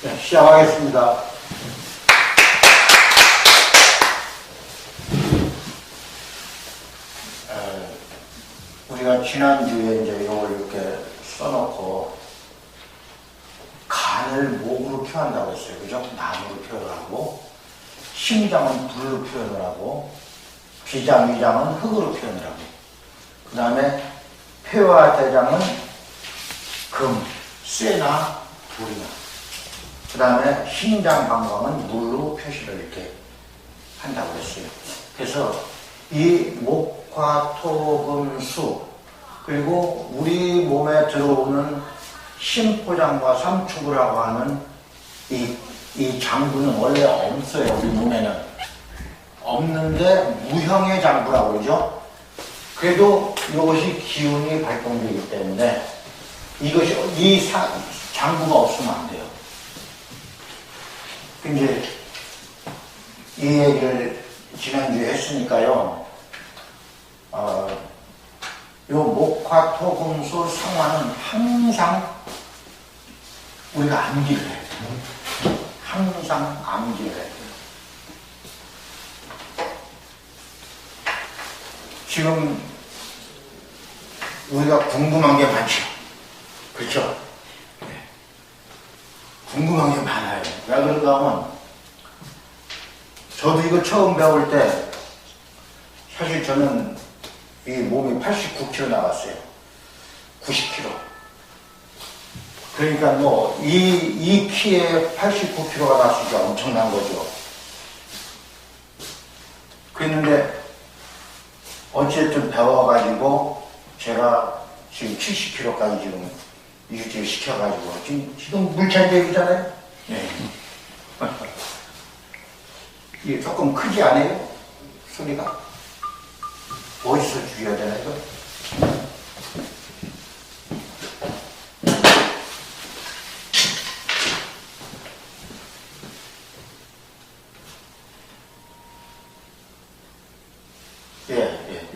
네, 시작하겠습니다. 우리가 지난주에 이제 이걸 이렇게 써놓고 간을 목으로 표현한다고 했어요. 그죠? 나무로 표현을 하고, 심장은 불로 표현을 하고, 비장, 위장은 흙으로 표현을 하고, 그 다음에 폐와 대장은 금, 쇠나 돌이나, 그 다음에 심장 방광은 물로 표시를 이렇게 한다고 했어요. 그래서 이 목화, 토, 금, 수, 그리고 우리 몸에 들어오는 심포장과 삼축이라고 하는 이 장부는 원래 없어요. 우리 몸에는 없는데 무형의 장부라고 그러죠. 그래도 이것이 기운이 발동되기 때문에 이 장부가 없으면 안 돼요. 이제 이 얘기를 지난주에 했으니까요. 요 목화, 토, 금, 수, 상화는 항상 우리가 암기를 해야 돼요. 항상 암기를 해야 돼요. 지금 우리가 궁금한 게 많죠. 그렇죠? 네. 궁금한 게 많아요. 왜 그런가 하면 저도 이거 처음 배울 때 사실 저는 이 몸이 89kg 나왔어요. 90kg. 그러니까 뭐 이 키에 89kg가 나왔을 때 엄청난 거죠. 그랬는데 어쨌든 배워가지고 제가 지금 70kg까지 지금 유지를 시켜가지고 지금 물찬적이잖아요. 네. 이게 조금 크지 않아요? 소리가? 어디서 줄여야 되나 이거?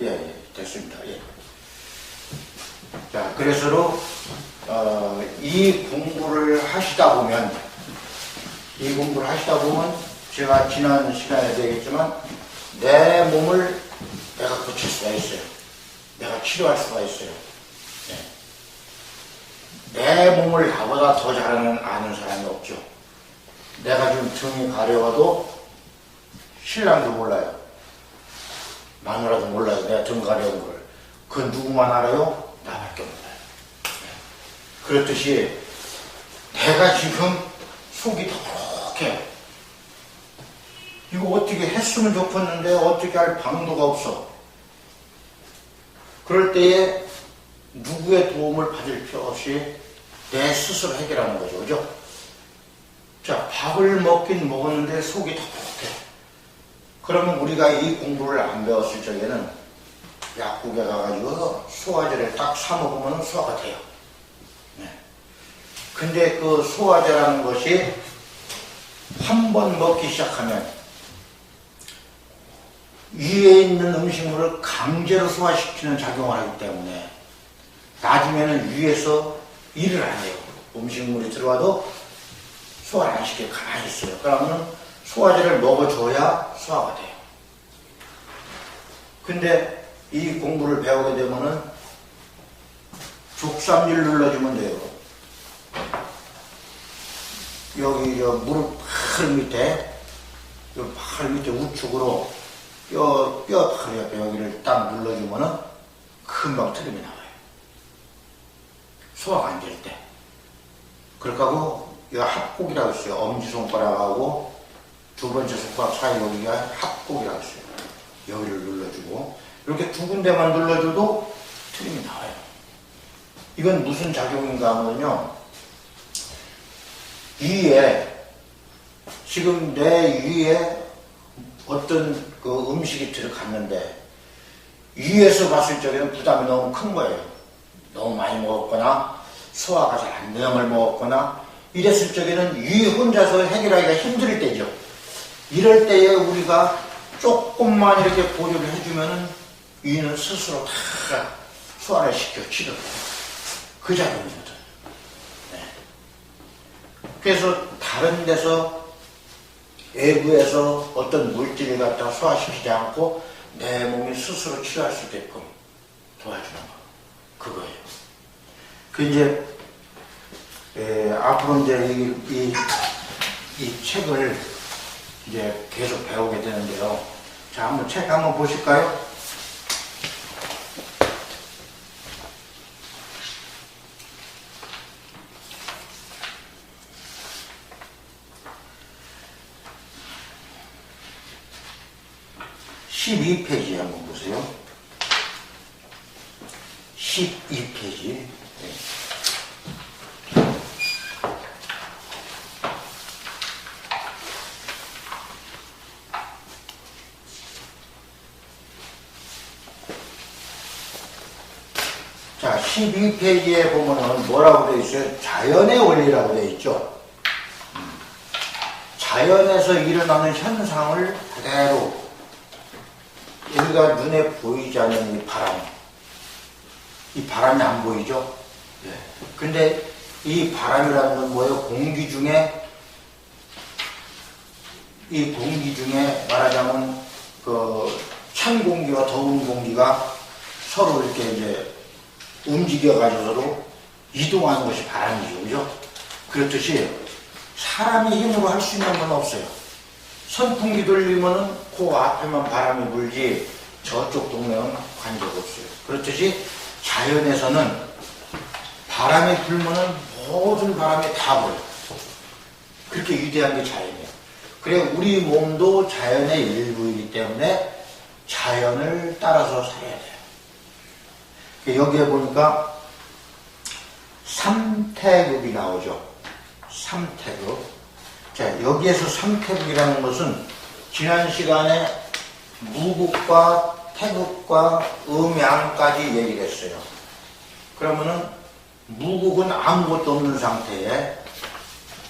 예, 됐습니다. 예. 자, 그래서 이 공부를 하시다 보면 제가 지난 시간에 얘기했지만 내 몸을 내가 고칠 수가 있어요. 내가 치료할 수가 있어요. 네. 내 몸을 나보다 더 잘 아는 사람이 없죠. 내가 지금 등이 가려워도 신랑도 몰라요. 마누라도 몰라요. 내가 등 가려운 걸. 그 누구만 알아요? 나밖에 몰라요. 네. 그렇듯이 내가 지금 속이 더럽게 이거 어떻게 했으면 좋겠는데 어떻게 할 방도가 없어. 그럴 때에 누구의 도움을 받을 필요 없이 내 스스로 해결하는 거죠. 그죠? 자, 밥을 먹긴 먹었는데 속이 더럽게. 그러면 우리가 이 공부를 안 배웠을 적에는 약국에 가가지고 소화제를 딱 사 먹으면 소화가 돼요. 네. 근데 그 소화제라는 것이 한 번 먹기 시작하면 위에 있는 음식물을 강제로 소화시키는 작용을 하기 때문에 나중에는 위에서 일을 안 해요. 음식물이 들어와도 소화를 안 시키고 가만히 있어요. 그러면 소화제를 먹어줘야 소화가 돼요. 근데 이 공부를 배우게 되면은 족삼질 눌러주면 돼요. 여기 저 무릎 팔 밑에 우측으로 뼈 팔 옆에 여기를 딱 눌러주면은 금방 트림이 나와요. 소화가 안 될 때. 그렇게 하고 이 합곡이라고 있어요. 엄지손가락하고 두 번째 손가락 사이 여기가 합곡이라고 있어요. 여기를 눌러주고 이렇게 두 군데만 눌러줘도 트림이 나와요. 이건 무슨 작용인가 하면요. 지금 내 위에 어떤 그 음식이 들어갔는데 위에서 봤을 적에는 부담이 너무 큰 거예요. 너무 많이 먹었거나 소화가 잘 안 되는 걸 먹었거나 이랬을 적에는 위 혼자서 해결하기가 힘들 때죠. 이럴 때에 우리가 조금만 이렇게 보조를 해주면은 위는 스스로 다 소화를 시켜 치료를 해요. 그 작용이거든. 네. 그래서 다 다른 데서 외부에서 어떤 물질을 갖다 소화시키지 않고 내 몸이 스스로 치료할 수 있게끔 도와주는 거. 그거예요. 그 이제 앞으로 이제 이 책을 이제 계속 배우게 되는데요. 자, 한번 책 한번 보실까요? (12페이지) 한번 보세요. 12페이지. 네. 자, 12페이지에 보면은 뭐라고 되어 있어요? 자연의 원리라고 되어 있죠. 자연에서 일어나는 현상을 그대로 우리가 눈에 보이지 않는 이 바람이 안 보이죠? 네. 근데 이 바람이라는 건 뭐예요? 공기 중에 말하자면 찬 공기와 더운 공기가 서로 이렇게 이제 움직여가지고 서로 이동하는 것이 바람이죠. 그죠? 그렇듯이 사람이 힘으로 할 수 있는 건 없어요. 선풍기 돌리면은 그 앞에만 바람이 불지 저쪽 동네는 관계가 없어요. 그렇듯이 자연에서는 바람이 불면은 모든 바람이 다 불어요. 그렇게 위대한 게 자연이에요. 그래 우리 몸도 자연의 일부이기 때문에 자연을 따라서 살아야 돼요. 여기에 보니까 삼태극이 나오죠. 삼태극. 자, 여기에서 삼태극이라는 것은 지난 시간에 무극과 태극과 음양까지 얘기를 했어요. 그러면은 무극은 아무것도 없는 상태에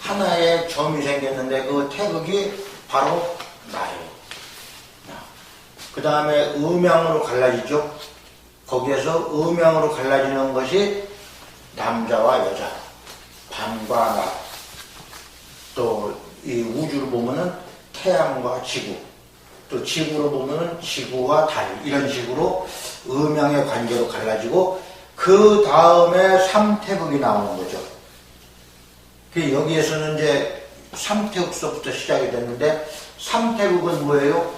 하나의 점이 생겼는데 그 태극이 바로 나예요. 그 다음에 음양으로 갈라지죠. 거기에서 음양으로 갈라지는 것이 남자와 여자, 밤과 낮. 또 이 우주를 보면은 태양과 지구, 또 지구로 보면은 지구와 달, 이런 식으로 음양의 관계로 갈라지고 그 다음에 삼태극이 나오는 거죠. 여기에서는 이제 삼태극서부터 시작이 됐는데 삼태극은 뭐예요?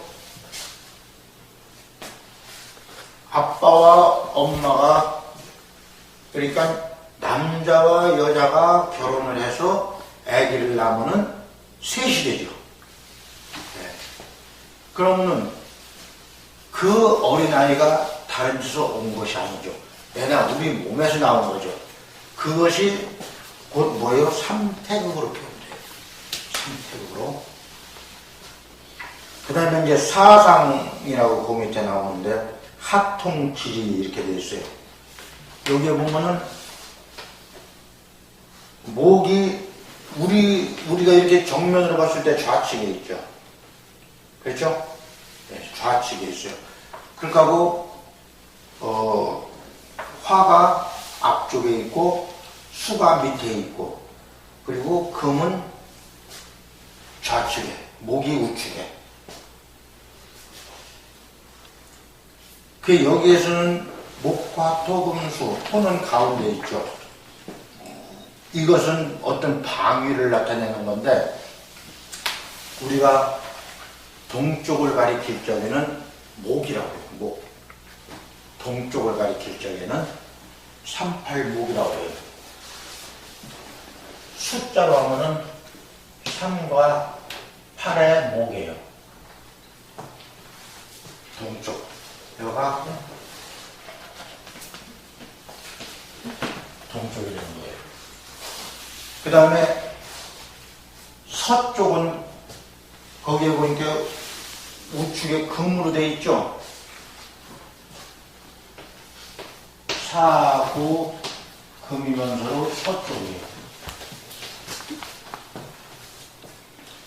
아빠와 엄마가, 그러니까 남자와 여자가 결혼을 해서 아기를 낳으면은 셋이 되죠. 네. 그러면은 그 어린아이가 다른 데서 온 것이 아니죠. 내가 우리 몸에서 나온 거죠. 그것이 곧 뭐예요? 삼태극으로 표현돼요. 삼태극으로. 그 다음에 이제 사상이라고 그 밑에 나오는데 합통질이 이렇게 되어 있어요. 여기에 보면은 목이 우리가 이렇게 정면으로 봤을 때 좌측에 있죠. 그렇죠? 네, 좌측에 있어요. 그러니까 화가 앞쪽에 있고 수가 밑에 있고 그리고 금은 좌측에, 목이 우측에. 여기에서는 목화 토금수, 토는 가운데 있죠. 이것은 어떤 방위를 나타내는 건데 우리가 동쪽을 가리킬 적에는 목이라고 해요. 목. 동쪽을 가리킬 적에는 38목이라고 해요. 숫자로 하면은 3과 8의 목이에요. 동쪽. 여기가 동쪽이 되는 거예요. 그 다음에 서쪽은 거기에 보니까 우측에 금으로 되어 있죠. 사구 금이면서도 서쪽이에요.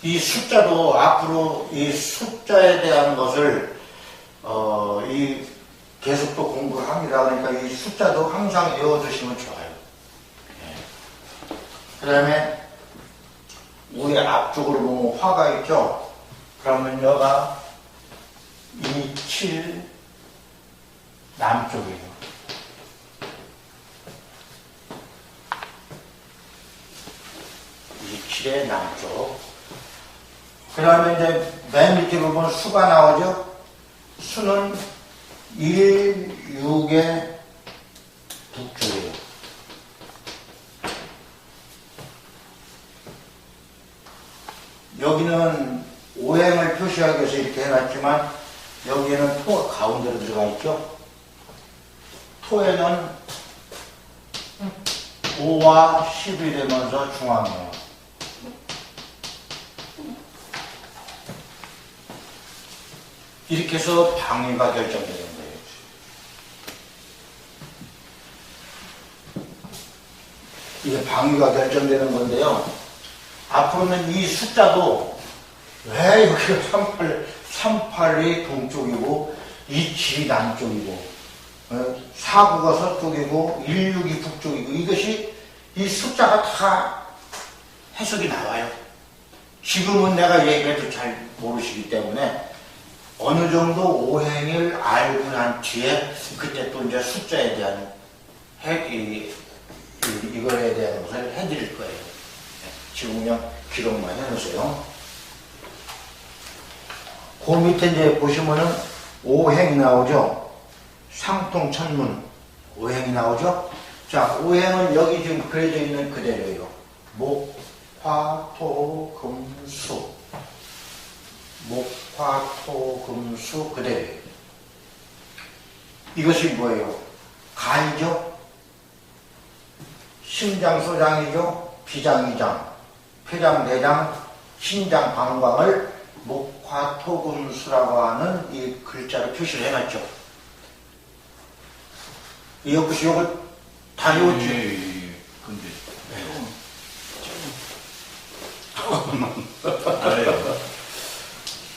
이 숫자도 앞으로 이 숫자에 대한 것을 계속 또 공부를 합니다. 그러니까 이 숫자도 항상 외워두시면 좋아요. 그 다음에 우리 앞쪽으로 보면 화가 있죠? 그러면 여가 27 남쪽이에요. 27의 남쪽. 그 다음에 이제 맨 밑에 보면 수가 나오죠? 수는 1, 6의 북쪽이에요. 여기는 오행을 표시하기 위해서 이렇게 해놨지만 여기에는 토가 가운데로 들어가 있죠. 토에는 5와 10이 되면서 중앙이에요. 이렇게 해서 방위가 결정되는 거예요. 이게 방위가 결정되는 건데요. 앞으로는 이 숫자도 왜 여기가 38이 동쪽이고 27이 남쪽이고 49가 서쪽이고 16이 북쪽이고 이것이 이 숫자가 다 해석이 나와요. 지금은 내가 얘기해도 잘 모르시기 때문에 어느 정도 오행을 알고 난 뒤에 그때 또 이제 숫자에 대한 이거에 대한 것을 해드릴 거예요. 지금 그냥 기록만 해놓으세요. 그 밑에 이제 보시면은 오행이 나오죠. 상통천문 오행이 나오죠. 자, 오행은 여기 지금 그려져 있는 그대로예요. 목, 화, 토, 금, 수. 목, 화, 토, 금, 수 그대로예요. 이것이 뭐예요? 간이죠. 심장, 소장이죠. 비장, 이장, 폐장, 대장, 신장, 방광을 목, 화, 토, 금, 수라고 하는 이 글자로 표시를 해놨죠. 이것이 요거 다 외웠죠? 근데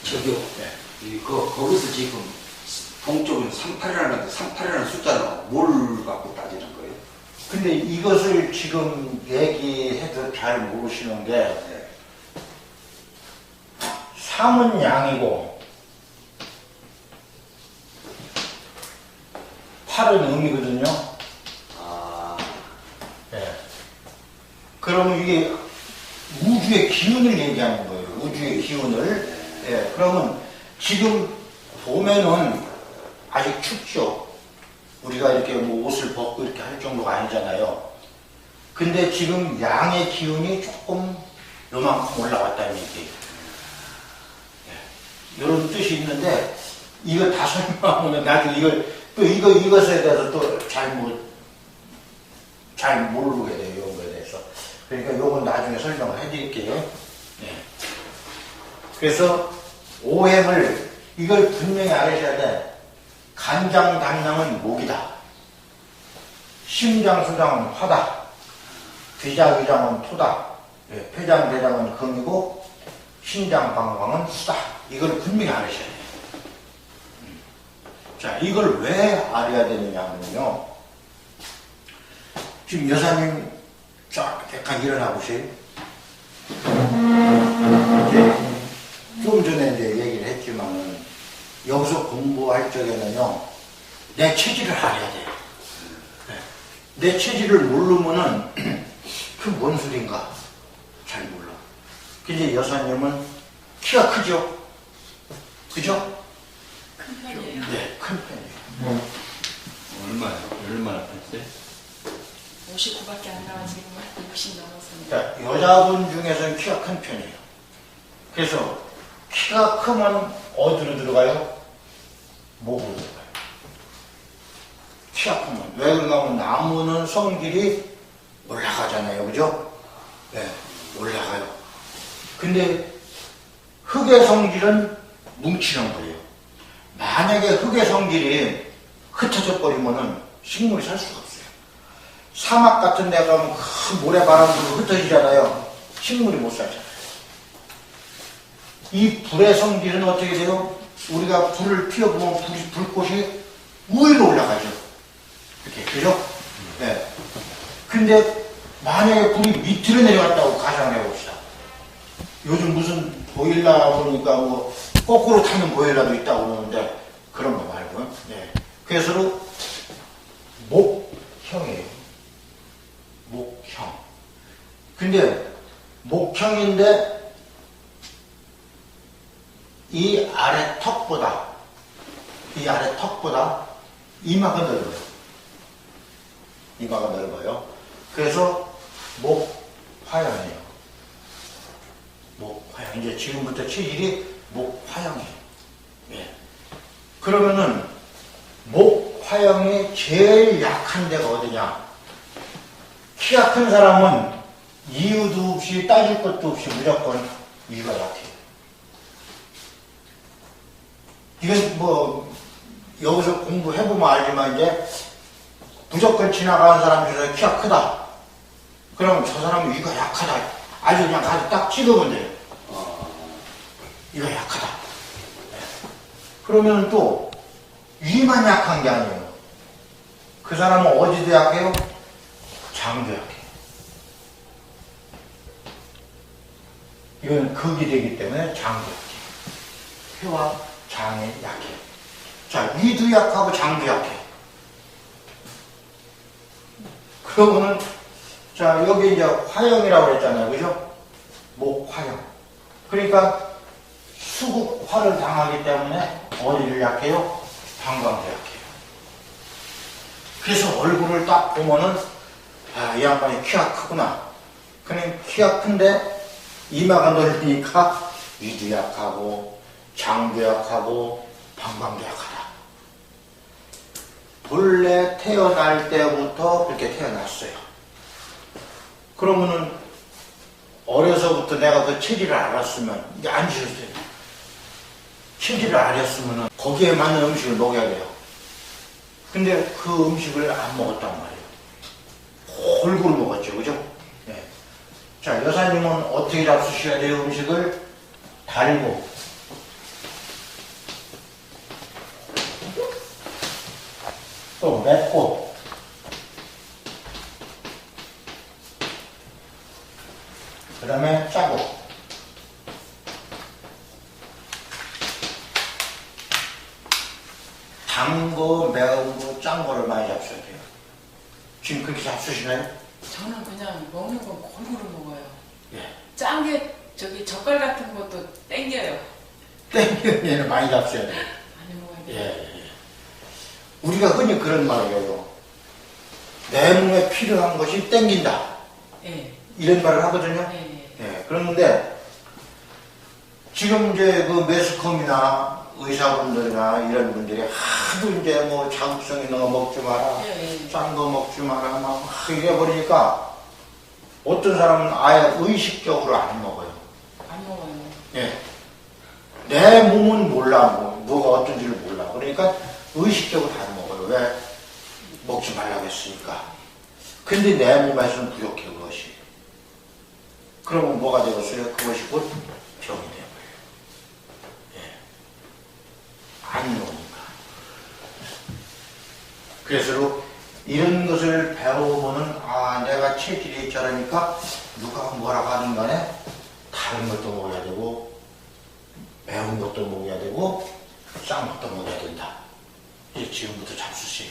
저기요. 네. 거기서 지금 동쪽은 38이라는 숫자는 뭘 갖고 따지는 거예요? 근데 이것을 지금 얘기해도 잘 모르시는 게 3은 양이고 8은 음이거든요. 아, 네. 그러면 이게 우주의 기운을 얘기하는 거예요. 우주의 기운을. 예, 그러면 지금 봄에는 아직 춥죠. 우리가 이렇게 뭐 옷을 벗고 이렇게 할 정도가 아니잖아요. 근데 지금 양의 기운이 조금 요만큼 올라왔다는 얘기예요. 예, 이런 뜻이 있는데 이거 다 설명하면 나중에 이것에 대해서 또 잘 모르게 돼요. 이런 거에 대해서. 그러니까 요건 나중에 설명을 해드릴게요. 예. 그래서 오행을 이걸 분명히 알으셔야 돼. 간장, 당량은 목이다. 심장, 소장은 화다. 비장, 위장은 토다. 예, 폐장, 대장은 금이고 신장, 방광은 수다. 이걸 분명히 알으셔야 돼요. 자, 이걸 왜 알아야 되느냐 하면요. 지금 여사님 쫙 약간 일어나 보세요. 좀 전에 이제 얘기를 했지만 여기서 공부할 적에는요, 내 체질을 알아야 돼요. 내 체질을 모르면은 그 뭔 소린가 잘 몰라. 근데 여사님은 키가 크죠? 그죠? 큰 편이에요. 네, 큰 편이에요. 얼마나 컸어요? 59밖에 안 나와지고 60 넘었습니다. 자, 여자분 중에서는 키가 큰 편이에요. 그래서 키가 크면 어디로 들어가요? 목으로 들어가요. 키가 크면. 왜 그런가 하면 나무는 성질이 올라가잖아요. 그죠? 네, 올라가요. 근데 흙의 성질은 뭉치는 거예요. 만약에 흙의 성질이 흩어져 버리면은 식물이 살 수가 없어요. 사막 같은 데 가면 큰 모래바람 불고 흩어지잖아요. 식물이 못 살잖아요. 이 불의 성질은 어떻게 돼요? 우리가 불을 피워보면 불꽃이 위로 올라가죠. 이렇게, 그죠? 네. 근데 만약에 불이 밑으로 내려갔다고 가정을 해봅시다. 요즘 무슨 보일러 보니까 뭐 거꾸로 타는 보일러도 있다고 그러는데 그런 거 말고요. 예. 그래서 목형이에요. 목형. 근데 목형인데 이 아래 턱보다 이마가 넓어요. 이마가 넓어요. 그래서 목화형이에요. 목화형. 이제 지금부터 체질이 목화형이에요. 예. 그러면은 목화형이 제일 약한 데가 어디냐? 키가 큰 사람은 이유도 없이 따질 것도 없이 무조건 위가 약해요. 이건 뭐 여기서 공부해보면 알지만 이제 무조건 지나가는 사람 중에서 키가 크다. 그러면 저 사람은 위가 약하다. 아주 그냥 가서 딱 찍으면 돼요. 위가 약하다. 그러면 또 위만 약한 게 아니에요. 그 사람은 어디도 약해요? 장도 약해요. 이건 극이 되기 때문에 장도 약해요. 폐와 장이 약해요. 자, 위도 약하고 장도 약해요. 그러면은 자, 여기 이제 화형이라고 그랬잖아요. 그죠? 목화형. 그러니까 수국화를 당하기 때문에 어디를 약해요? 방광도 약해요. 그래서 얼굴을 딱 보면은 아, 이 양반이 키가 크구나. 그냥 키가 큰데 이마가 넓으니까 위도 약하고 장도 약하고 방광도 약하다. 본래 태어날 때부터 그렇게 태어났어요. 그러면은 어려서부터 내가 그 체질을 알았으면 이제 안 지었어요. 체질을 알았으면은 거기에 맞는 음식을 먹여야 돼요. 근데 그 음식을 안 먹었단 말이에요. 골고루 먹었죠, 그죠? 네. 자, 여사님은 어떻게 잡수셔야 돼요? 음식을 달고 또 맵고 그 다음에 짜고 단 거, 매운 거, 짠 거를 많이 잡숴야 돼요. 지금 그렇게 잡수시나요? 저는 그냥 먹는 건 골고루 먹어요. 예. 짠 게 저기 젓갈 같은 것도 땡겨요. 땡기는 얘는 많이 잡숴야 돼요. 많이 먹어야 돼요. 예. 우리가 흔히 그런 말을 해요. 내 몸에 필요한 것이 땡긴다. 예. 이런 말을 하거든요. 예. 예. 그런데 지금 이제 그 매스컴이나 의사분들이나 이런 분들이 하도 이제 뭐 자극성 있는 거 먹지 마라, 예. 짠 거 먹지 마라, 막 이래 버리니까 어떤 사람은 아예 의식적으로 안 먹어요. 안 먹어요. 예. 내 몸은 몰라, 뭐가 어떤지를 몰라. 그러니까 의식적으로 안 먹어요. 왜? 먹지 말라고 했으니까. 근데 내 몸에서는 부족해, 그것이. 그러면 뭐가 되겠어요? 그것이 곧 병이 돼요. 안 먹으니까. 그래서 이런 것을 배워보면 아, 내가 체질이 저러니까 누가 뭐라고 하든 간에 다른 것도 먹어야 되고 매운 것도 먹어야 되고 짠 것도 먹어야 된다. 이제 지금부터 잡수세요.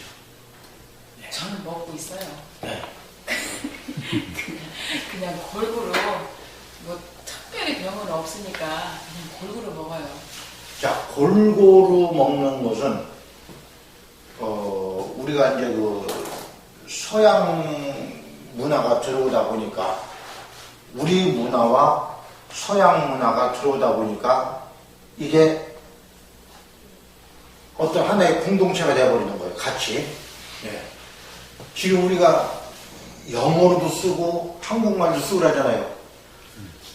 저는 먹고 있어요. 네. 그냥 골고루 뭐 특별히 병은 없으니까 그냥 골고루 먹어요. 자, 골고루 먹는 것은 우리가 이제 그 서양 문화가 들어오다 보니까 우리 문화와 서양 문화가 들어오다 보니까 이게 어떤 하나의 공동체가 되어버리는 거예요. 같이. 예. 지금 우리가 영어로도 쓰고 한국말도 쓰고 그러잖아요.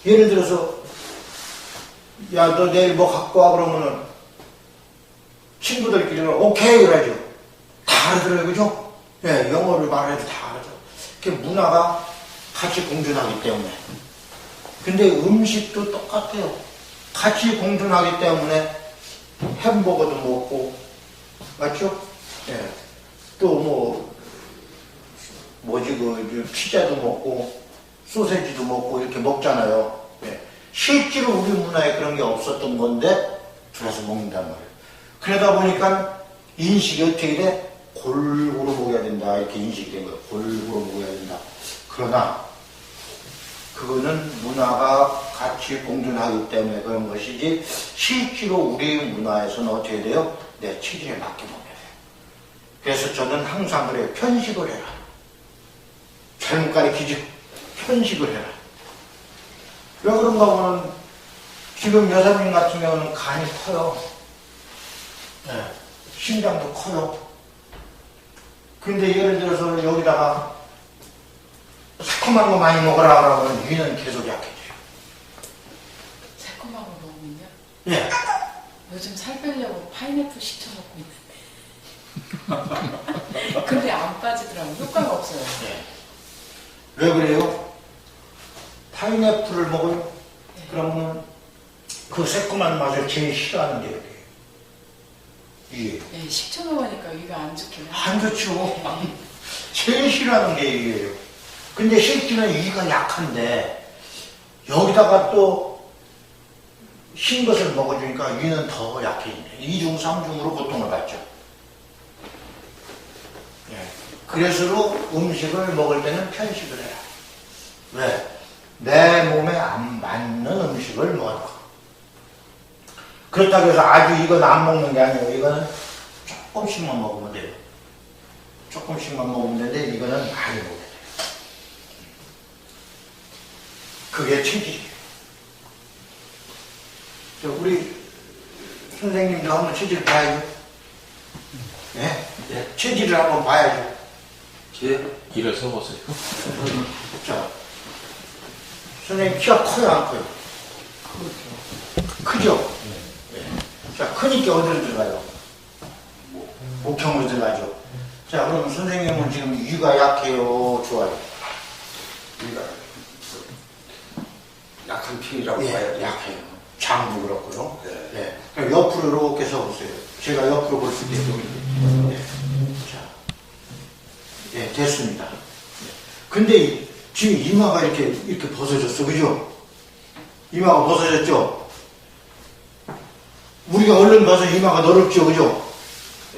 예를 들어서 야, 너 내일 뭐 갖고 와 그러면은 친구들끼리는 오케이 그러죠. 다 알아들어요, 그죠? 예, 영어를 말해도 다 알아들어. 그 문화가 같이 공존하기 때문에. 근데 음식도 똑같아요. 같이 공존하기 때문에 햄버거도 먹고, 맞죠? 예. 또 뭐지, 피자도 먹고, 소세지도 먹고, 이렇게 먹잖아요. 예. 실제로 우리 문화에 그런 게 없었던 건데 들어서 먹는단 말이에요. 그러다 보니까 인식이 어떻게 돼? 골고루 먹어야 된다 이렇게 인식이 된 거예요. 골고루 먹어야 된다. 그러나 그거는 문화가 같이 공존하기 때문에 그런 것이지 실제로 우리 문화에서는 어떻게 돼요? 내 체질에 맞게 먹어야 돼요. 그래서 저는 항상 그래요. 편식을 해라. 잘못 가르치지. 편식을 해라. 왜 그런가 보면 지금 여사님 같은 경우는 간이 커요. 네. 심장도 커요. 근데 예를 들어서 여기다가 새콤한 거 많이 먹으라 그러면 위는 계속 약해져요. 새콤한 거 먹으면요? 예. 요즘 살 빼려고 파인애플 시켜 먹고 있는데 근데 안 빠지더라고요. 효과가 없어요. 예. 왜 그래요? 파인애플을 먹어요? 그러면 그 새콤한 맛을 제일 싫어하는 게 어디예요? 이게 네, 식초 먹으니까 위가 안 좋긴 해요. 안 좋죠. 제일 싫어하는 게 이게요. 근데 실제는 위가 약한데 여기다가 또 신 것을 먹어주니까 위는 더 약해지네. 2중, 3중으로 고통을 받죠. 예. 그래서 음식을 먹을 때는 편식을 해라. 왜? 내 몸에 안 맞는 음식을 먹어라. 그렇다고 해서 아주 이건 안 먹는 게 아니에요. 이거는 조금씩만 먹으면 돼요. 조금씩만 먹으면 되는데 이거는 많이 먹어야 돼요. 그게 체질이에요. 우리 선생님도 한번 체질 봐야죠. 네? 네. 체질을 한번 봐야죠. 길을 서보세요. 자, 선생님 키가 커요, 안 커요? 크죠? 네. 자, 크니까 어디로 들어가요? 목형으로 들어가죠. 자, 그럼 선생님은 지금 위가 약해요, 좋아요? 위가 약한 편이라고 예, 봐야 돼요. 약해요. 장도 그렇고요. 네. 예. 그럼 옆으로 이렇게 서보세요. 제가 옆으로 볼 수 있게끔. 예. 자, 예, 됐습니다. 예. 근데 지금 이마가 이렇게 벗어졌어, 그죠? 이마가 벗어졌죠? 우리가 얼른 봐서 이마가 넓죠, 그죠?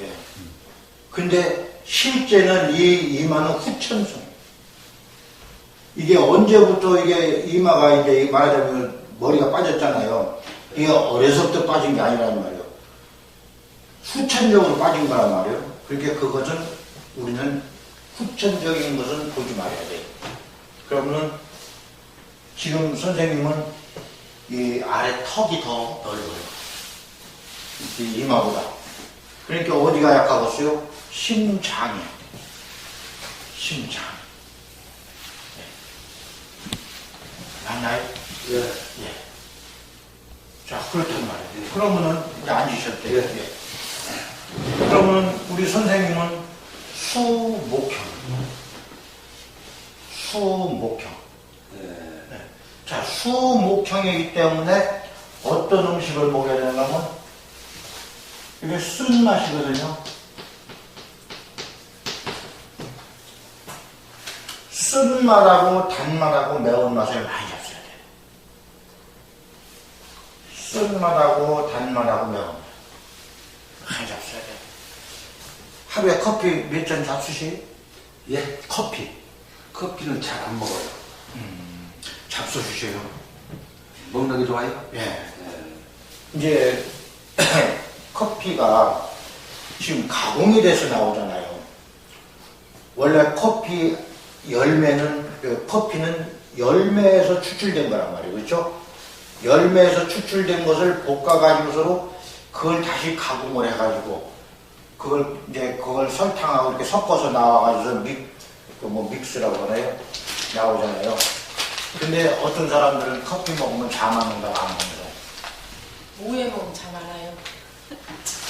예. 근데 실제는 이 이마는 후천성. 이게 언제부터 이게 이마가 이제 말하자면 머리가 빠졌잖아요. 이게 어려서부터 빠진 게 아니란 말이에요. 후천적으로 빠진 거란 말이에요. 그러니까 그것은 우리는 후천적인 것은 보지 말아야 돼요. 그러면은 지금 선생님은 이 아래 턱이 더 넓어요. 이 이마보다. 그러니까 어디가 약하겠어요? 심장이요. 심장. 네. 맞나요? 예. 예. 자, 그렇단 말이에요. 그러면은 이제 앉으셔도 돼요. 예. 예. 그러면 우리 선생님은 수목형. 수목형. 예. 네. 자, 수목형이기 때문에 어떤 음식을 먹여야 되는가 하면 이게 쓴맛이거든요. 쓴맛하고 단맛하고 매운맛을 많이 잡숴야 돼요. 쓴맛하고 단맛하고 매운맛 많이 잡숴야 돼요. 하루에 커피 몇 잔 잡수시요? 예. 커피 커피는 잘 안 먹어요. 잡숴주세요. 먹는 게 좋아요? 예. 예. 이제 커피가 지금 가공이 돼서 나오잖아요. 원래 커피 열매는 커피는 열매에서 추출된 거란 말이에요. 그렇죠? 열매에서 추출된 것을 볶아가지고서로 그걸 다시 가공을 해가지고 그걸 설탕하고 이렇게 섞어서 나와가지고 믹스라고 하나요? 나오잖아요. 근데 어떤 사람들은 커피 먹으면 잠 안 온다고 안 먹는다. 오후에 먹으면 잠 안 와요.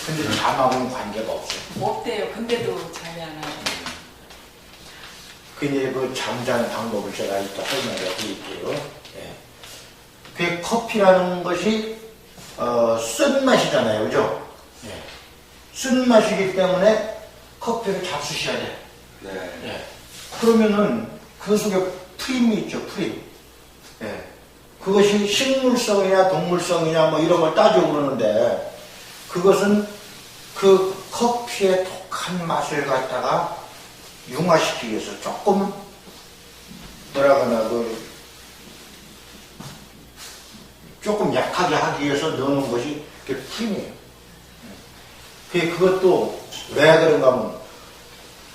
근데 잠하고는 관계가 없어요. 없대요. 근데도 잠이 안 와요. 근데 그 잠자는 방법을 제가 이따 설명을 드릴게요. 예. 그 커피라는 것이 쓴맛이잖아요. 그죠? 예. 쓴맛이기 때문에 커피를 잡수셔야 돼요. 네. 예. 그러면은 그 속에 프림이 있죠. 프림. 예. 그것이 식물성이냐 동물성이냐 뭐 이런 걸 따지고 그러는데 그것은 그 커피의 독한 맛을 갖다가 융화시키기 위해서 조금 뭐라 그러나 조금 약하게 하기 위해서 넣는 것이 풀이에요. 그것도 왜 그런가 하면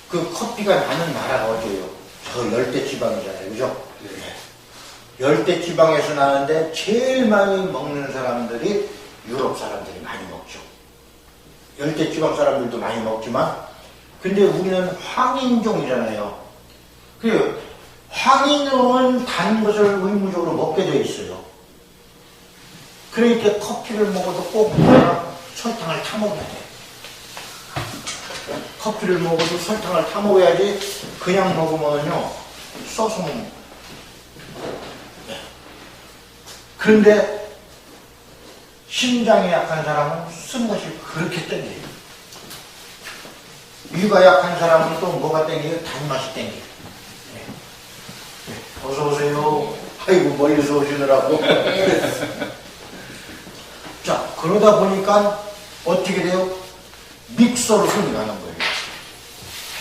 그 커피가 나는 나라가 어디예요? 저 열대지방이잖아요. 그죠? 열대지방에서 나는데 제일 많이 먹는 사람들이 유럽 사람들이 많이 먹죠. 열대지방 사람들도 많이 먹지만 근데 우리는 황인종이잖아요. 그 황인종은 단 것을 의무적으로 먹게 돼 있어요. 그러니까 커피를 먹어도 꼭 설탕을 타 먹어야 돼. 커피를 먹어도 설탕을 타 먹어야지 그냥 먹으면요 써서 먹는 거예요. 그런데 심장이 약한 사람은 쓴 것이 그렇게 땡겨요. 위가 약한 사람은 또 뭐가 땡겨요? 단맛이 땡겨요. 어서 오세요. 아이고 멀리서 오시느라고. 자 그러다 보니까 어떻게 돼요? 믹서로 손이 가는 거예요.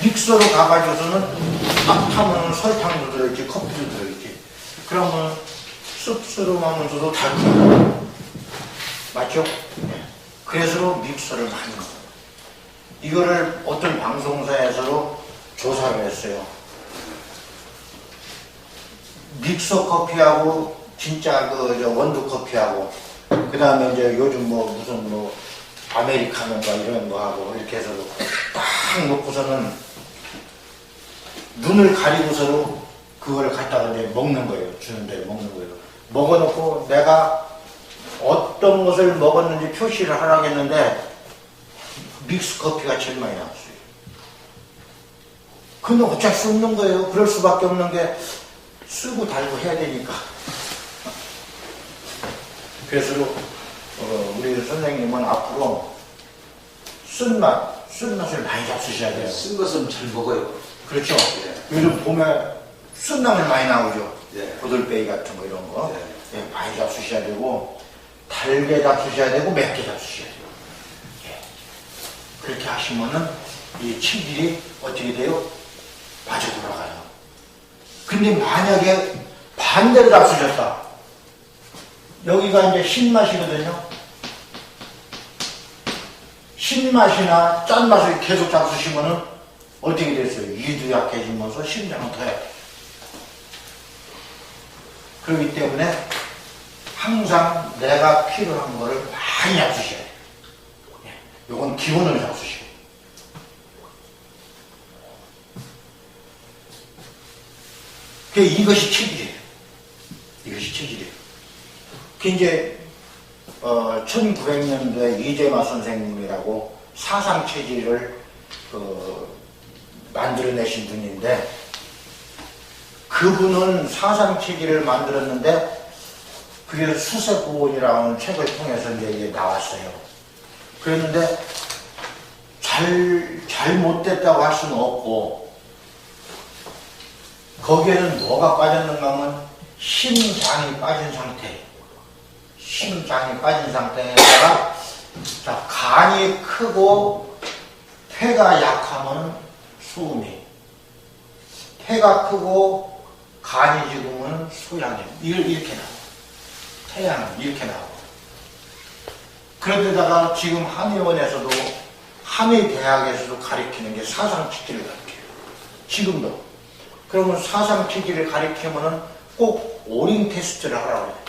믹서로 가가지고서는 딱 타면 설탕도 들어있지 커피도 들어있지. 그러면 씁쓸하면서도 달콤해요. 맞죠? 그래서 믹서를 많이 먹어요. 이거를 어떤 방송사에서 조사를 했어요. 믹서 커피하고 진짜 원두 커피하고 그 다음에 이제 요즘 무슨 아메리카노인가 이런 거 하고 이렇게 해서 딱 놓고서는 눈을 가리고서도 그걸 갖다가 이제 먹는 거예요. 주는 대로 먹는 거예요. 먹어놓고 내가 어떤 것을 먹었는지 표시를 하라고 했는데 믹스 커피가 제일 많이 나왔어요. 근데 어쩔 수 없는 거예요. 그럴 수밖에 없는 게 쓰고 달고 해야 되니까. 그래서 우리 선생님은 앞으로 쓴맛을 많이 잡수셔야 돼요. 쓴 것은 잘 먹어요. 그렇죠. 예. 요즘 봄에 쓴나물 많이 나오죠. 예. 고들빼기 같은 거 이런 거. 예. 예, 많이 잡수셔야 되고 달게 잡수셔야 되고 맵게 잡수셔야 돼요. 예. 그렇게 하시면은 이 체질이 어떻게 돼요? 빠져 돌아가요. 근데 만약에 반대로 잡수셨다. 여기가 이제 신맛이거든요. 신맛이나 짠맛을 계속 잡수시면은 어떻게 됐어요? 이도 약해지면서 심장은 더 약해요. 그렇기 때문에 항상 내가 필요한 거를 많이 잡수셔야 돼요. 이건 기본으로 잡수시고. 이것이 체질이에요. 이것이 체질이에요. 이제 1900년도에 이재마 선생님이라고 사상체질을 만들어내신 분인데 그분은 사상체질을 만들었는데 그게 수세보온이라는 책을 통해서 이제 나왔어요. 그랬는데 잘못됐다고 할 수는 없고 거기에는 뭐가 빠졌는가 하면 심장이 빠진 상태. 심장이 빠진 상태에다가 간이 크고 폐가 약하면 소음이, 폐가 크고 간이 적으면 소양이 이렇게 나와요. 태양은 이렇게 나와요. 그런데다가 지금 한의원에서도 한의대학에서도 가리키는 게 사상체질을 가리켜요. 지금도. 그러면 사상체질을 가리키면은 꼭 오링 테스트를 하라고 해요.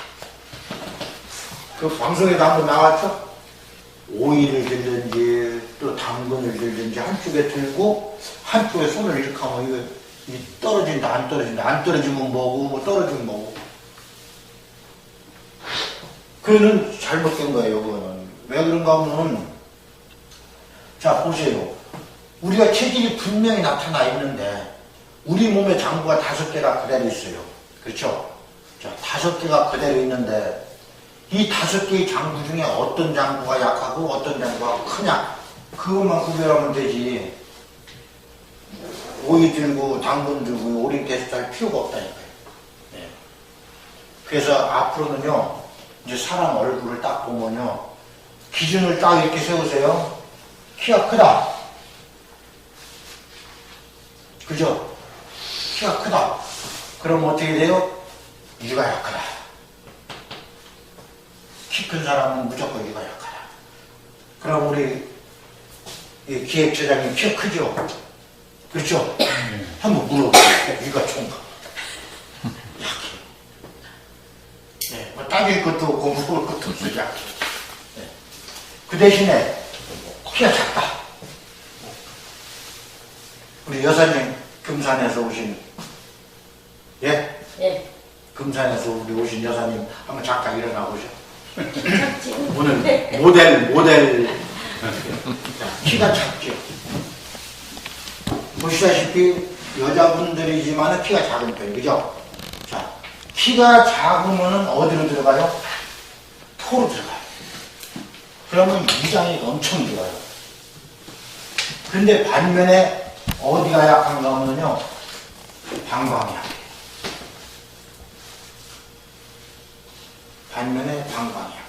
그 방송에도 한번 나왔죠? 오이를 들든지 또 당근을 들든지 한쪽에 들고 한쪽에 손을 이렇게 하면 이거 떨어진다 안 떨어진다 안 떨어지면 뭐고 뭐 떨어지면 뭐고 그거는 잘못된 거예요. 그거는 왜 그런가 하면 자 보세요. 우리가 체질이 분명히 나타나 있는데 우리 몸의 장부가 5개가 그대로 있어요. 그렇죠? 자 5개가 그대로 있는데 이 5개의 장부 중에 어떤 장부가 약하고 어떤 장부가 크냐 그것만 구별하면 되지 오이 들고 당근 들고 오링 테스트 할 필요가 없다니까요. 네. 그래서 앞으로는요, 이제 사람 얼굴을 딱 보면요, 기준을 딱 이렇게 세우세요. 키가 크다. 그죠? 키가 크다. 그럼 어떻게 돼요? 이가 약하다. 키 큰 사람은 무조건 이가 약하다. 그럼 우리 이 기획처장님 키가 크죠? 그렇죠? 한번 물어보세요. 이가 총가. 약해. 네, 뭐 따질 것도 없고 물어볼 것도 없어. 약해. 네. 그 대신에 키가 작다. 우리 여사님 금산에서 오신, 예? 예. 금산에서 우리 오신 여사님 한번 잠깐 일어나 보죠. 작지. 오늘 모델 키가 작죠. 보시다시피 여자분들이지만 키가 작은 편, 그죠? 자, 키가 작으면 어디로 들어가요? 토로 들어가요. 그러면 위장이 엄청 좋아요. 근데 반면에 어디가 약한가 하면요, 방광이 약해요. 반면에 방광이 약해요.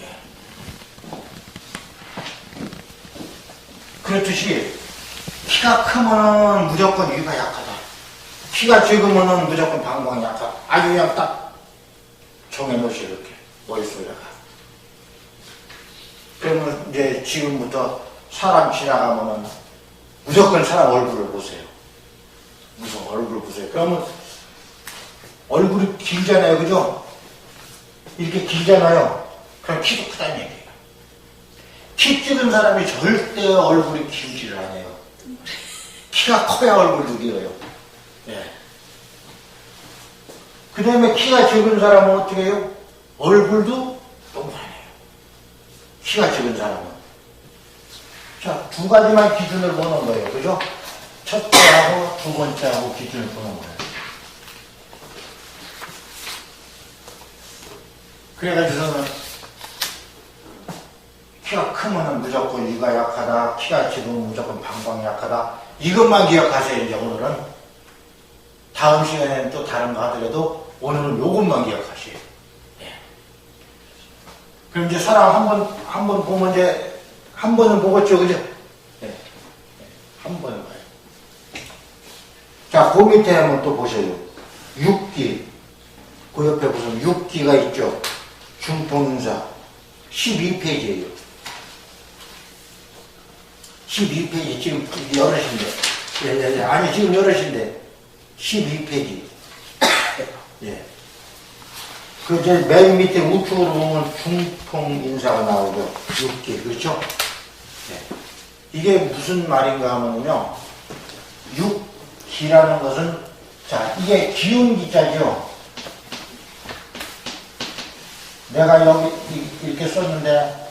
예. 그렇듯이 키가 크면 무조건 위가 약하다. 키가 적으면 무조건 방광이 약하다. 아주 그냥 딱 정해놓으시 이렇게 머릿속에다가. 그러면 이제 지금부터 사람 지나가면은 무조건 사람 얼굴을 보세요. 무슨 얼굴을 보세요. 그러면 얼굴이 길잖아요, 그죠? 이렇게 길잖아요. 그럼 키도 크다는 얘기예요. 키 찍은 사람이 절대 얼굴이 길지를 않아요. 키가 커야 얼굴도 길어요. 예. 그 다음에 키가 적은 사람은 어떻게 해요? 얼굴도 동그라네요. 키가 적은 사람은. 자, 두 가지만 기준을 보는 거예요. 그죠? 첫째하고 두 번째하고 기준을 보는 거예요. 그래가지고는 키가 크면 무조건 이가 약하다, 키가 적으면 무조건 방광이 약하다. 이것만 기억하세요. 이제 오늘은. 다음 시간에는 또 다른 거 하더라도 오늘은 요것만 기억하세요. 네. 그럼 이제 사람 한 번 보면 이제 한 번은 보겠죠, 그죠? 네. 한 번은 봐요. 자, 그 밑에 한번 또 보세요. 6기. 그 옆에 무슨 6기가 있죠? 중통인사. 12페이지예요. 12페이지. 지금 여럿인데. 예. 아니, 지금 여럿인데. 12페이지. 예. 그, 이제 맨 밑에 우측으로 보면 중통인사가 나오죠. 6기. 그렇죠? 예. 이게 무슨 말인가 하면요. 6기라는 것은, 자, 이게 기운 기자죠. 내가 여기 이렇게 썼는데,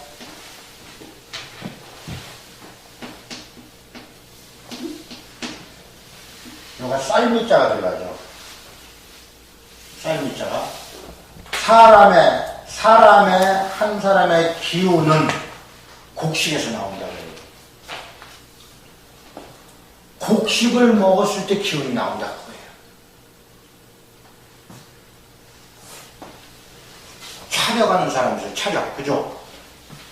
여기가 쌀미자가 들어가죠. 쌀미자가. 사람의, 한 사람의 기운은 곡식에서 나온다고 해요. 곡식을 먹었을 때 기운이 나온다고 해요. 차려가는 사람이 있어요. 차려. 그죠?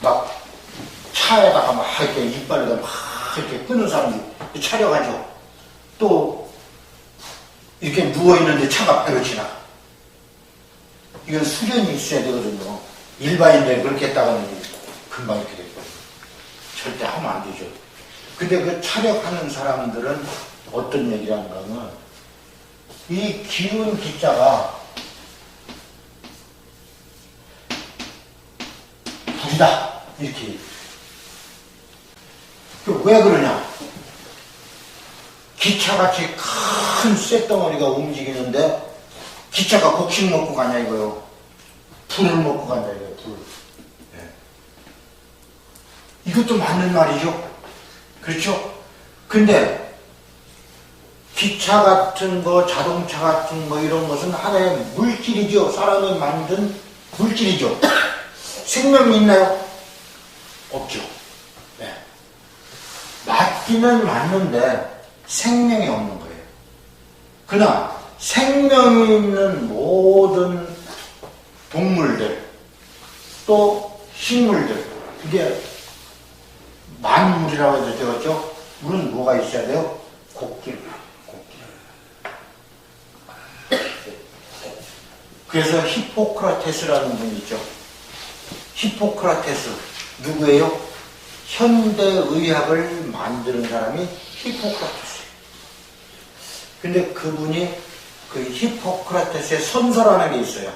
막 차에다가 막 이렇게 이빨에다 막 이렇게 끄는 사람이 차려가죠. 또 이렇게 누워있는데 차가 배로 지나가. 이건 수련이 있어야 되거든요. 일반인들 그렇게 했다가는 금방 이렇게 되거든요. 절대 하면 안 되죠. 근데 그 차력하는 사람들은 어떤 얘기를 하는가 하면 이 기운 기자가 불이다. 이렇게. 왜 그러냐? 기차같이 큰 쇳덩어리가 움직이는데 기차가 곡식 먹고 가냐 이거요. 불을 먹고 가냐 이거요. 불. 네. 이것도 맞는 말이죠. 그렇죠? 근데 기차 같은 거, 자동차 같은 거 이런 것은 하나의 물질이죠. 사람이 만든 물질이죠. 생명이 있나요? 없죠. 네. 맞기는 맞는데 생명이 없는 거예요. 그러나 생명이 있는 모든 동물들, 또 식물들, 이게 만물이라고 해도 되겠죠? 물은 뭐가 있어야 돼요? 곡길. 그래서 히포크라테스라는 분이 있죠. 히포크라테스. 누구예요? 현대의학을 만드는 사람이 히포크라테스예요. 근데 그분이 그 히포크라테스의 선서라는 게 있어요.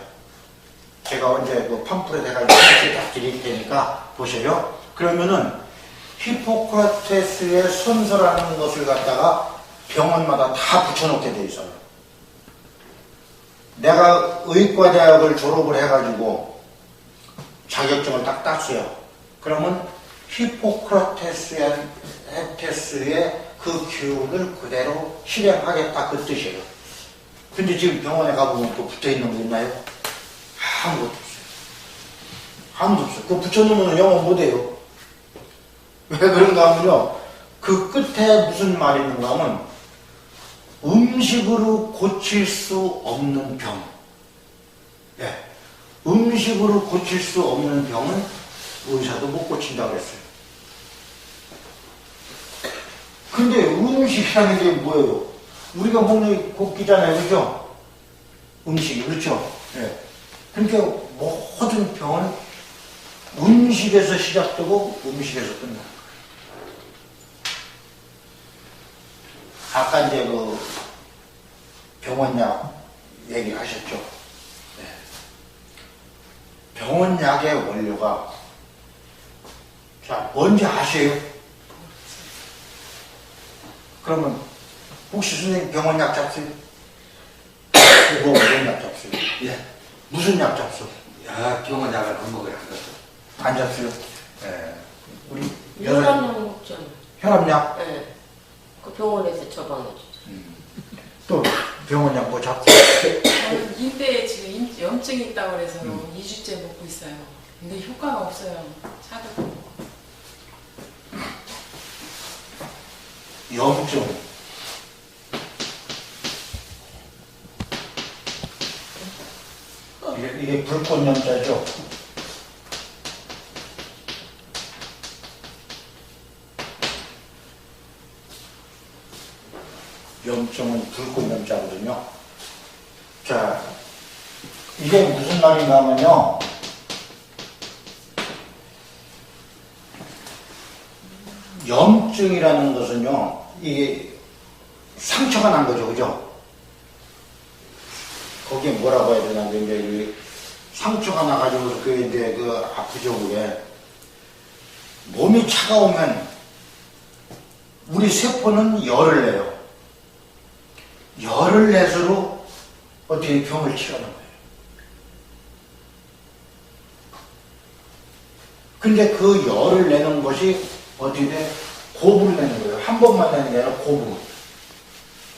제가 언제 그 팜플렛 해가지고 다 드릴 테니까 보세요. 그러면은 히포크라테스의 선서라는 것을 갖다가 병원마다 다 붙여놓게 돼 있어요. 내가 의과대학을 졸업을 해가지고 자격증을 딱 땄어요. 그러면 히포크라테스의 그 교훈을 그대로 실행하겠다 그 뜻이에요. 근데 지금 병원에 가보면 또 붙어있는 거 있나요? 아무것도 없어요. 아무도 없어요. 그거 붙여놓으면 영어 못해요. 왜 그런가 하면요, 그 끝에 무슨 말이 있는가 하면 음식으로 고칠 수 없는 병. 예. 음식으로 고칠 수 없는 병은 의사도 못 고친다고 했어요. 근데 음식이라는 게 뭐예요? 우리가 먹는 고기잖아요, 그죠? 음식이, 그렇죠? 예. 그러니까 모든 병은 음식에서 시작되고 음식에서 끝나요. 아까 이제 그 병원약 얘기하셨죠? 네. 병원약의 원료가, 자, 뭔지 아세요? 그러면 혹시 선생님 병원약 잡수요? 뭐 무슨 약 잡수요? 예. 무슨 약 잡수? 야, 병원 약을 안 먹어요. 안 잡수요? 예. 우리 혈압약 먹잖아. 혈압약? 네. 그 병원에서 처방해주죠. 또 병원약 뭐 잡수? 저는 인대에 지금 염증이 있다고 그래서 2주째 먹고 있어요. 근데 효과가 없어요. 차도 염증. 이게 불꽃염자죠. 염증은 불꽃염자거든요. 자, 이게 무슨 말인가 하면요, 염증이라는 것은요, 이게 상처가 난 거죠, 그죠? 거기에 뭐라고 해야 되나, 이제 상처가 나가지고 그 이제 그 아프죠, 그게. 몸이 차가우면 우리 세포는 열을 내요. 열을 내서로 어떻게 병을 치료하는 거예요. 근데 그 열을 내는 것이 어떻게 돼? 고부를 내는 거예요. 한 번만 내는 게 아니라 고부.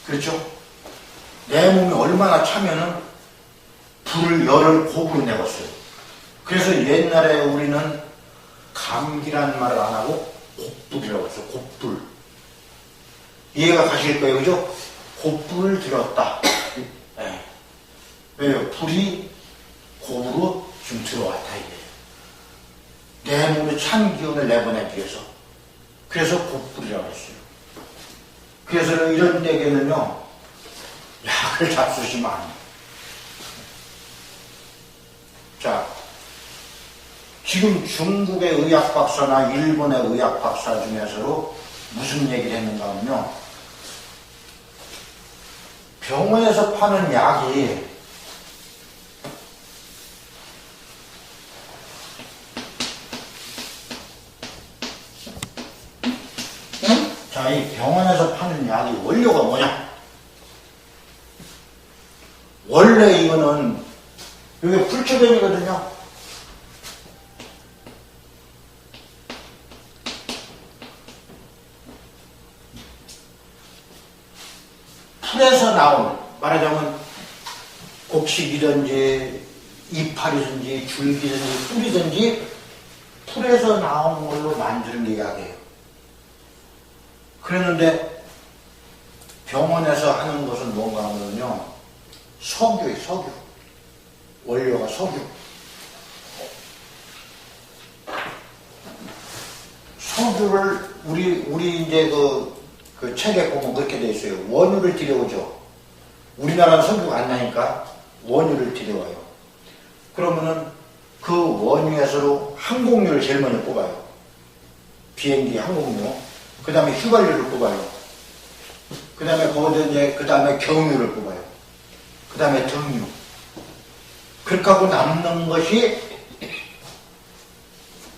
그렇죠? 내 몸이 얼마나 차면은 열을 고부로 내었어요. 그래서 옛날에 우리는 감기라는 말을 안 하고 곱불이라고 했어요. 곱불. 이해가 가실 거예요. 그죠? 곱불을 들었다. 네. 왜요? 불이 고부로 좀 들어왔다 이게. 내 몸에 찬 기운을 내보내기 위해서. 그래서 곱불이라고 했어요. 그래서 이런 댁에는요, 약을 잡수시면 안 돼요. 자, 지금 중국의 의학 박사나 일본의 의학 박사 중에서도 무슨 얘기를 했는가 하면요, 병원에서 파는 약이 자, 이 병원에서 파는 약이 원료가 뭐냐? 원래 이거는 이게 불초뱀이거든요. 풀에서 나온, 말하자면 곡식이든지 이파리든지 줄기든지 뿌리든지 풀에서 나온 걸로 만드는 게 약이에요. 그랬는데 병원에서 하는 것은 뭔가 하면요, 석유예요, 석유. 원료가 석유. 석유를 우리 이제 그 책에 보면 그렇게 돼 있어요. 원유를 들여오죠. 우리나라는 석유가 안 나니까 원유를 들여와요. 그러면은 그 원유에서로 항공료를 제일 먼저 뽑아요. 비행기 항공료. 그 다음에 휘발유를 뽑아요. 그 다음에 거기서 이제 그 다음에 경유를 뽑아요. 그 다음에 등유. 그렇게 하고 남는 것이,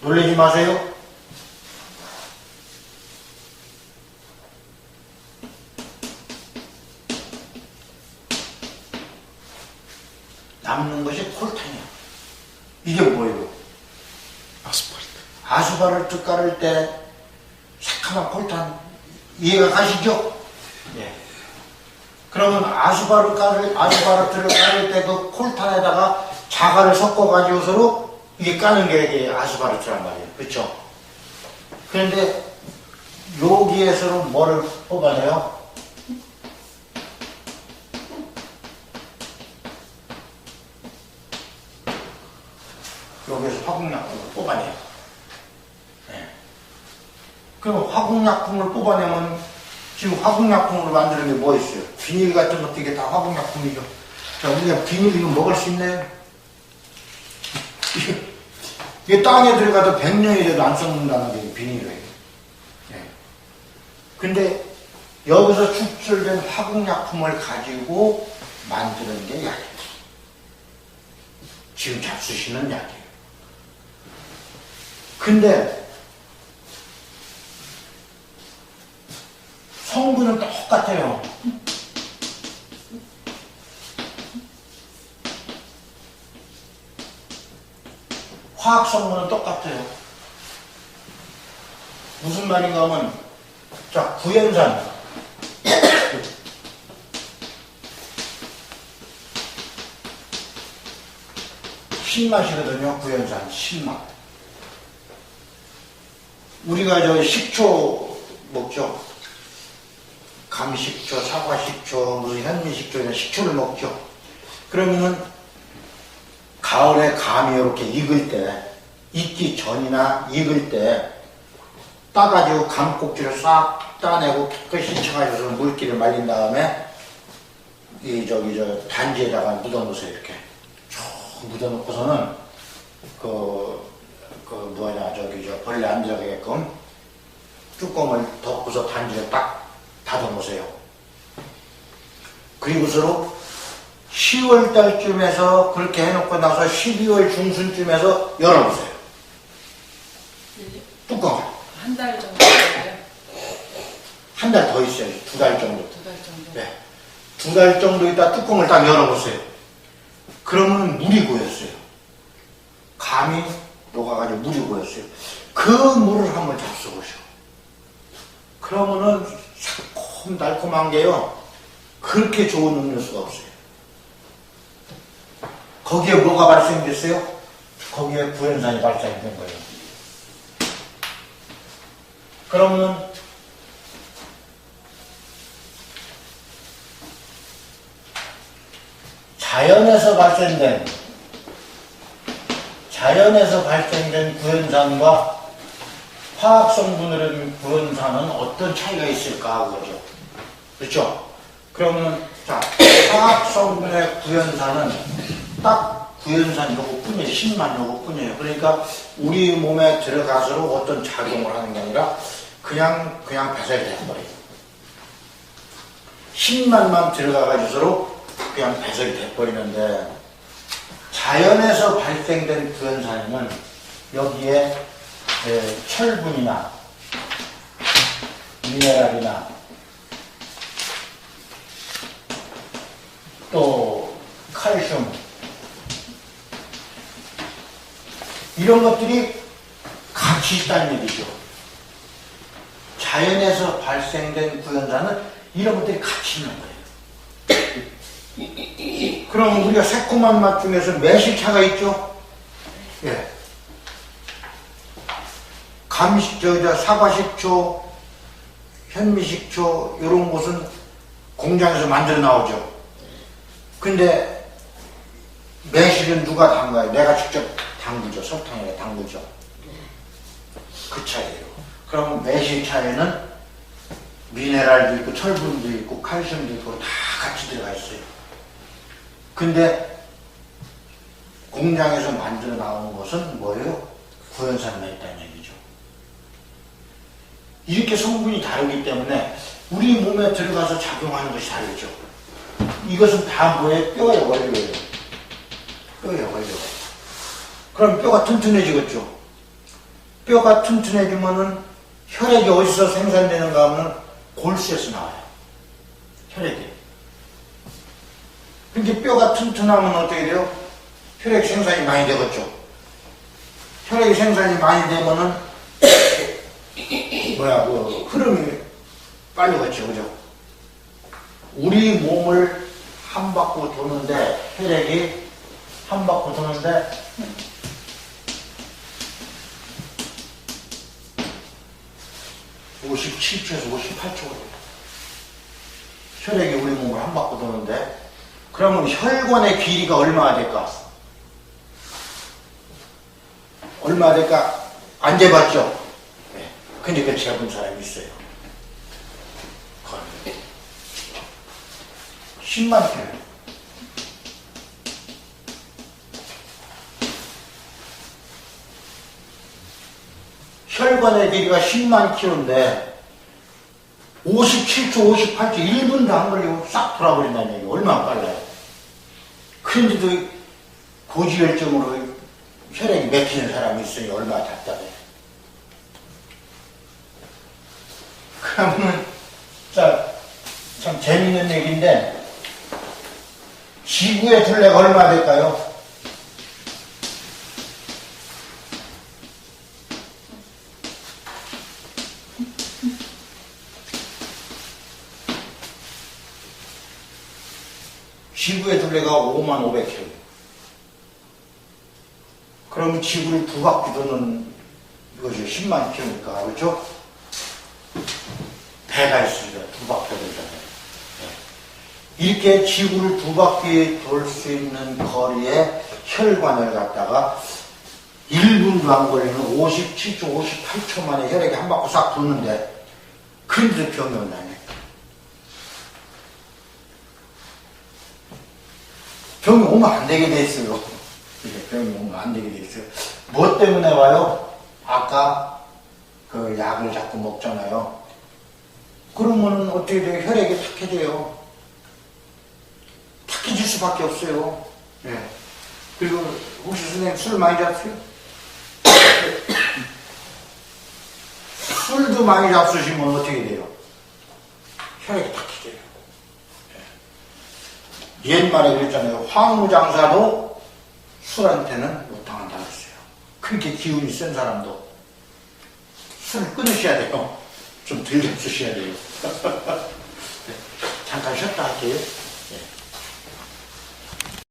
놀라지 마세요. 남는 것이 콜탄이야. 이게 뭐예요? 아스팔트. 아스팔트 깔을 때 새카만 콜탄 이해가 가시죠? 예. 그러면 아스팔트를 깔을 때 그 콜탄에다가 자갈을 섞어가지고서로 이게 까는 게 이게 아스팔트란 말이에요. 그렇죠? 그런데 여기에서는 뭐를 뽑아내요? 여기에서 화공약품을 뽑아내요. 네. 그럼 화공약품을 뽑아내면 지금 화공약품으로 만드는 게 뭐 있어요? 비닐 같은 것도 이게 다 화공약품이죠. 자, 우리가 비닐 이거 먹을 수 있나요? 이게 땅에 들어가도 100년이 돼도 안 썩는다는 게 비닐이에요. 네. 근데 여기서 축출된 화공약품을 가지고 만드는 게 약이에요. 지금 잡수시는 약이에요. 근데 성분은 똑같아요. 화학 성분은 똑같아요. 무슨 말인가 하면, 자, 구연산. 신맛이거든요. 구연산 신맛. 우리가 저 식초 먹죠. 감식초, 사과식초, 무슨 현미식초 이런 식초를 먹죠. 그러면은 가을에 감이 이렇게 익을 때, 익기 전이나 익을 때 따가지고 감 꼭지를 싹 따내고 깨끗이 씻어가지고 물기를 말린 다음에 이 저 단지에다가 묻어놓으세요. 이렇게 쭉 묻어놓고서는 저 벌레 안 들어가게끔 뚜껑을 덮고서 단지에 딱 닫아놓으세요. 그리고서 10월 달쯤에서 그렇게 해놓고 나서 12월 중순쯤에서 열어보세요. 뚜껑을. 한 달 정도 걸려요? 한 달 더 있어야지. 2달 정도. 2달 정도? 네. 2달 정도 있다 뚜껑을 딱 열어보세요. 그러면 물이 고였어요. 감이 녹아가지고 물이 고였어요. 그 물을 한번 잡숴보셔. 그러면은 달콤한 게요. 그렇게 좋은 음료수가 없어요. 거기에 뭐가 발생됐어요? 거기에 구연산이 발생된 거예요. 그러면 자연에서 발생된 구연산과 화학성분으로 구연산은 어떤 차이가 있을까 그거죠. 그렇죠? 그러면 자, 화학성분의 구연산은 딱 구연산 요거뿐이에요. 10만 요거뿐이에요. 그러니까 우리 몸에 들어가서로 어떤 작용을 하는 게 아니라 그냥 배설이 돼버려요. 10만만 들어가가지고서로 그냥 배설이 돼버리는데 자연에서 발생된 구연산에는 여기에 철분이나 미네랄이나 또 칼슘 이런 것들이 같이 있다는 얘기죠. 자연에서 발생된 구연산은 이런 것들이 같이 있는 거예요. 그럼 우리가 새콤한 맛 중에서 매실차가 있죠? 예. 감식초, 사과식초, 현미식초, 이런 것은 공장에서 만들어 나오죠. 근데 매실은 누가 담가요? 내가 직접 담그죠. 설탕에 담그죠. 그 차이에요. 그럼 매실차에는 미네랄도 있고 철분도 있고 칼슘도 있고 다 같이 들어가 있어요. 근데 공장에서 만들어 나온 것은 뭐예요? 구연산만 있다는 얘기죠. 이렇게 성분이 다르기 때문에 우리 몸에 들어가서 작용하는 것이 다르죠. 이것은 다 뭐예요? 뼈의 원료예요. 뼈의 원료. 그럼 뼈가 튼튼해지겠죠. 뼈가 튼튼해지면은 혈액이 어디서 생산되는가 하면 골수에서 나와요. 혈액이. 근데 뼈가 튼튼하면 어떻게 돼요? 혈액 생산이 많이 되겠죠. 혈액 생산이 많이 되면은 흐름이 빨리겠죠. 그죠? 우리 몸을 한 바퀴 도는데 혈액이 한 바퀴 도는데 57초에서 58초 혈액이 우리 몸을 한 바퀴 도는데 그러면 혈관의 길이가 얼마나 될까? 얼마나 될까? 안 재봤죠? 네. 근데 그 재본 사람이 있어요. 10만 킬로. 혈관의 길이가 10만 킬로인데 57초, 58초, 1분도 안 걸리고 싹 돌아버린다는 얘기. 얼마나 빨라요. 그런데도 고지혈증으로 혈액이 맥히는 사람이 있으니 얼마나 답답해. 그러면 참 재밌는 얘기인데 지구의 둘레가 얼마나 될까요? 지구의 둘레가 55,000km. 그러면 지구를 두 바퀴 도는 이것이 10만 km니까, 그렇죠? 배가 있습니다. 두 바퀴 돌잖아요. 네. 이렇게 지구를 두 바퀴 돌 수 있는 거리에 혈관을 갖다가 1분도 안 걸리는 57초, 58초 만에 혈액이 한 바퀴 싹 도는데, 그런데도 병이 온다네. 병이 오면 안 되게 돼 있어요. 병이 오면 안 되게 돼 있어요. 뭐 때문에 와요? 아까 그 약을 자꾸 먹잖아요. 그러면은 어떻게 돼요? 혈액이 탁해져요. 탁해질 수밖에 없어요. 예. 그리고 혹시 선생님 술 많이 잡수요? 술도 많이 잡수시면 어떻게 돼요? 혈액이 탁해져요. 옛말에 그랬잖아요. 황무장사도 술한테는 못당한다고 했어요. 그렇게 기운이 센 사람도 술을 끊으셔야 돼요. 좀 덜 잡수셔야 돼요. 잠깐 쉬었다 할게요.